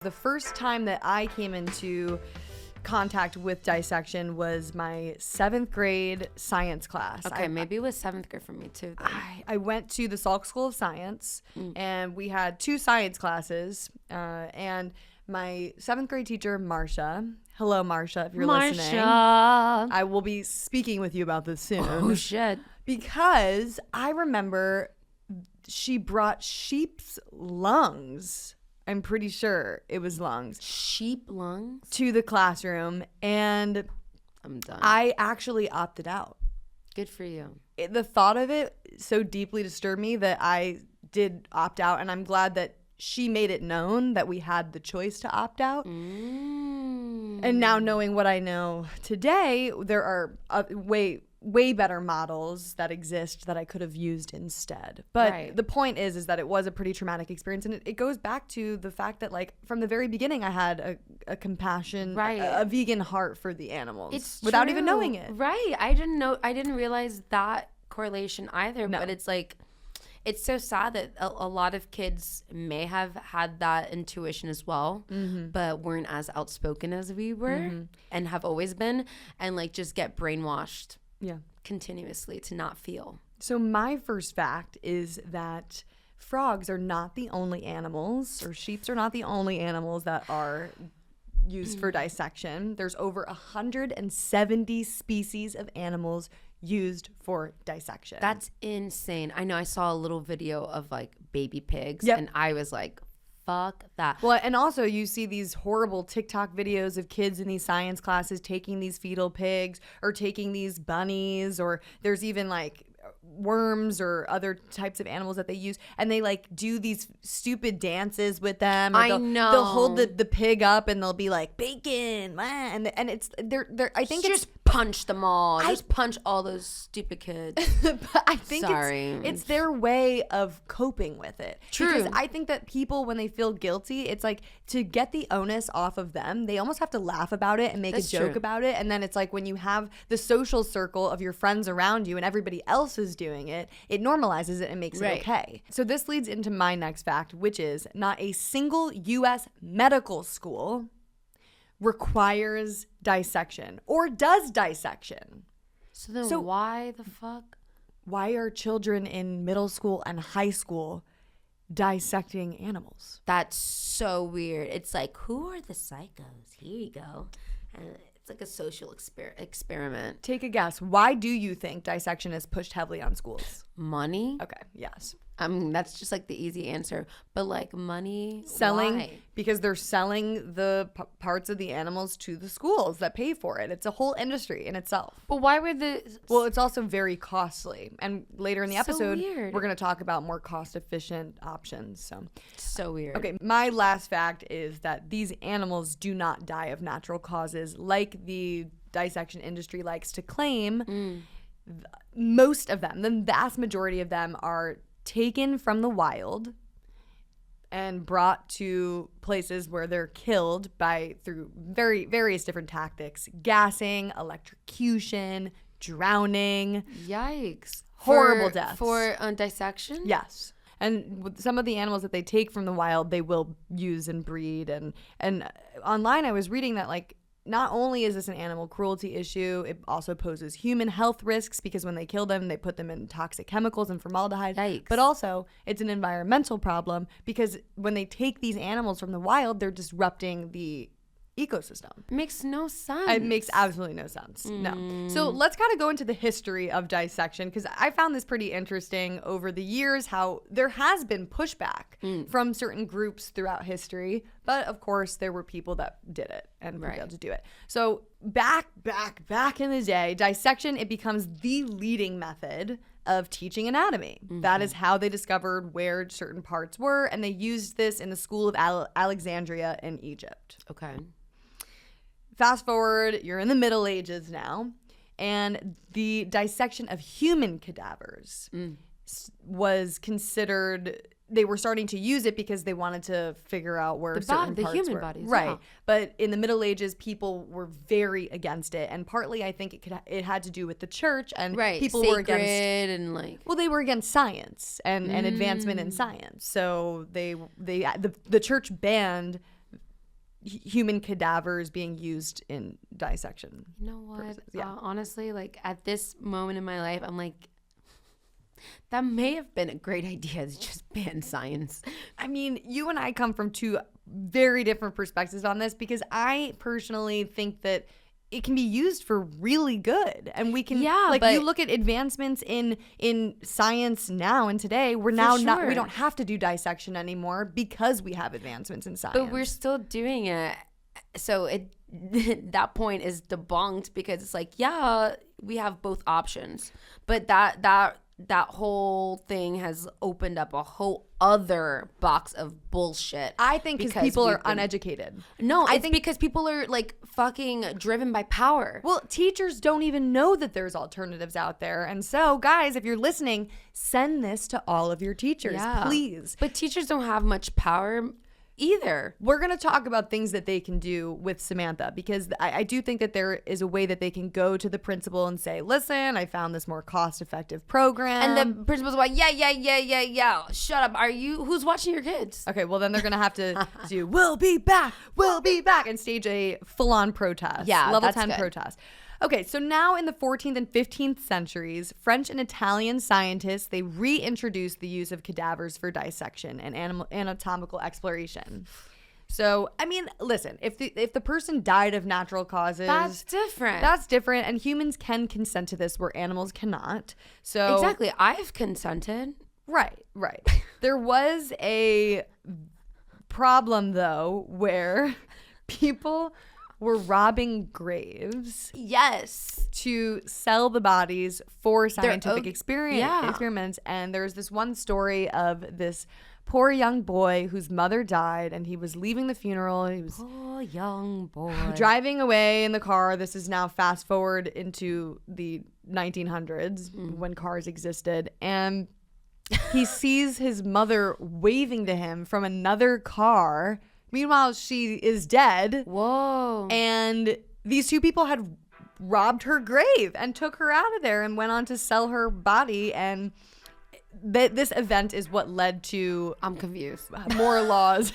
The first time that I came into contact with dissection was my 7th grade science class. Okay, maybe it was 7th grade for me too. I went to the Salk School of Science, and we had 2 science classes, and my 7th grade teacher, Marsha. Hello, Marsha, if you're listening. I will be speaking with you about this soon. Oh, shit. Because I remember she brought sheep's lungs. I'm pretty sure it was lungs. Sheep lungs? To the classroom, and I'm done. I actually opted out. Good for you. The thought of it so deeply disturbed me that I did opt out, and I'm glad that she made it known that we had the choice to opt out. And now knowing what I know today, there are way better models that exist that I could have used instead. But the point is that it was a pretty traumatic experience, and it goes back to the fact that, like, from the very beginning I had a compassion, a vegan heart for the animals without even knowing it. Right. I didn't realize that correlation either. No. But it's like, it's so sad that a lot of kids may have had that intuition as well, but weren't as outspoken as we were and have always been, and like just get brainwashed continuously to not feel. So my first fact is that frogs are not the only animals, or sheeps are not the only animals that are used for dissection. There's over 170 species of animals used for dissection. That's insane. I know, I saw a little video of like baby pigs, and I was like, fuck that. Well, and also you see these horrible TikTok videos of kids in these science classes taking these fetal pigs or taking these bunnies, or there's even like worms or other types of animals that they use, and they like do these stupid dances with them. I know. They'll hold the pig up and they'll be like bacon, and it's they're I think just punch them all. Just punch all those stupid kids. But I think it's their way of coping with it. True. Because I think that people, when they feel guilty, it's like to get the onus off of them, they almost have to laugh about it and make a joke about it. And then it's like when you have the social circle of your friends around you and everybody else is doing it, it normalizes it and makes it okay. So this leads into my next fact, which is not a single U.S. medical school requires dissection or does dissection. So then why the fuck? Why are children in middle school and high school dissecting animals? That's so weird. It's like, who are the psychos? Here you go. And it's like a social experiment. Take a guess. Why do you think dissection is pushed heavily on schools? Money? Okay, yes. I mean, that's just like the easy answer. But like money, selling, why? Because they're selling the parts of the animals to the schools that pay for it. It's a whole industry in itself. But why were Well, it's also very costly. And later in the episode, weird. We're going to talk about more cost-efficient options. So weird. Okay, my last fact is that these animals do not die of natural causes like the dissection industry likes to claim. Most of them, the vast majority of them, are taken from the wild and brought to places where they're killed through various different tactics: gassing, electrocution, drowning. Yikes. Horrible deaths. For dissection? Yes. And with some of the animals that they take from the wild, they will use and breed. And online I was reading that, like, not only is this an animal cruelty issue, it also poses human health risks, because when they kill them, they put them in toxic chemicals and formaldehyde. Yikes. But also, it's an environmental problem, because when they take these animals from the wild, they're disrupting the ecosystem. Makes no sense. It makes absolutely no sense. No. So let's kind of go into the history of dissection, because I found this pretty interesting over the years, how there has been pushback from certain groups throughout history. But of course, there were people that did it and were able to do it. So back in the day, dissection, it becomes the leading method of teaching anatomy. That is how they discovered where certain parts were, and they used this in the school of Alexandria in Egypt. Okay. Fast forward, you're in the Middle Ages now, and the dissection of human cadavers was considered. They were starting to use it because they wanted to figure out where certain parts human were. bodies, right? Yeah. But in the Middle Ages, people were very against it, and partly I think it had to do with the church, and people were against and like. Well, they were against science and advancement in science, so the church banned human cadavers being used in dissection. You know what? Purposes. Yeah. Honestly, like at this moment in my life, I'm like, that may have been a great idea to just ban science. I mean, you and I come from two very different perspectives on this, because I personally think that it can be used for really good, and we can you look at advancements in science now and today. We're now not, we don't have to do dissection anymore because we have advancements in science. But we're still doing it, so it that point is debunked, because it's like, yeah, we have both options, but that whole thing has opened up a whole other box of bullshit. I think because people are uneducated. No, I think because people are like fucking driven by power. Well, teachers don't even know that there's alternatives out there. And so, guys, if you're listening, send this to all of your teachers, please. But teachers don't have much power either. We're going to talk about things that they can do with Samantha, because I do think that there is a way that they can go to the principal and say, listen, I found this more cost-effective program. And the principal's like, yeah. Shut up. Who's watching your kids? Okay, well, then they're going to have to do, we'll be back, and stage a full-on protest. Yeah, Level 10 protest. Okay, so now in the 14th and 15th centuries, French and Italian scientists, they reintroduced the use of cadavers for dissection and anatomical exploration. So, I mean, listen, if the person died of natural causes, that's different. And humans can consent to this where animals cannot. So exactly, I've consented. Right. There was a problem though where people were robbing graves. Yes. To sell the bodies for scientific experiments. And there's this one story of this poor young boy whose mother died, and he was leaving the funeral. He was poor young boy driving away in the car. This is now fast forward into the 1900s when cars existed. And he sees his mother waving to him from another car. Meanwhile, she is dead. Whoa. And these two people had robbed her grave and took her out of there and went on to sell her body. And this event is what led to... I'm confused. More laws.